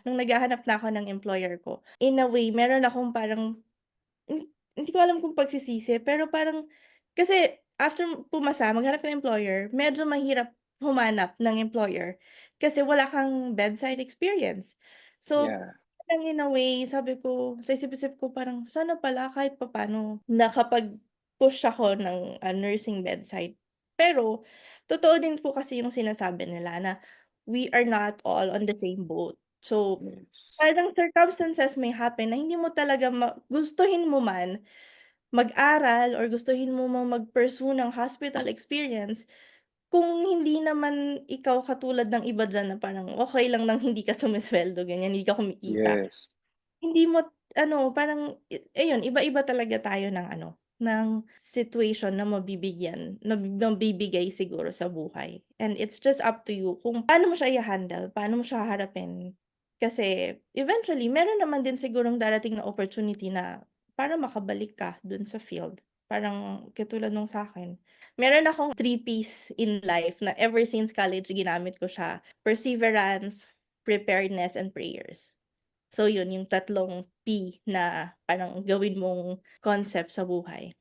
nung naghahanap na ako ng employer ko, in a way meron akong parang hindi ko alam kung pagsisisi, pero parang kasi after pumasa maghanap ka ng employer, medyo mahirap humanap ng employer kasi wala kang bedside experience. So, Yeah. parang in a way sabi ko sa isip-isip ko parang sana pala kahit papaano nakapag-push ako ng, nursing bedside. Pero totoo din po kasi yung sinasabi nila na we are not all on the same boat. So, Yes. parang circumstances may happen na hindi mo talaga gustuhin mo man mag-aral or gustuhin mo mang mag-pursue ng hospital experience, kung hindi naman ikaw katulad ng iba diyan na parang okey lang ng hindi ka sumisweldo ganyan, hindi ka kumikita. Yes. Hindi mo ano parang ayun iba-iba talaga tayo ng ano, ng situation na mabibigay siguro sa buhay. And it's just up to you kung paano mo siya i-ha-handle, paano mo siya haharapin. Kasi eventually meron naman din sigurong darating na opportunity na para makabalik ka dun sa field. Parang katulad nung sa'kin, meron akong 3 Ps in life na ever since college ginamit ko siya, perseverance, preparedness, and prayers. So yun, yung tatlong P na parang gawin mong concept sa buhay.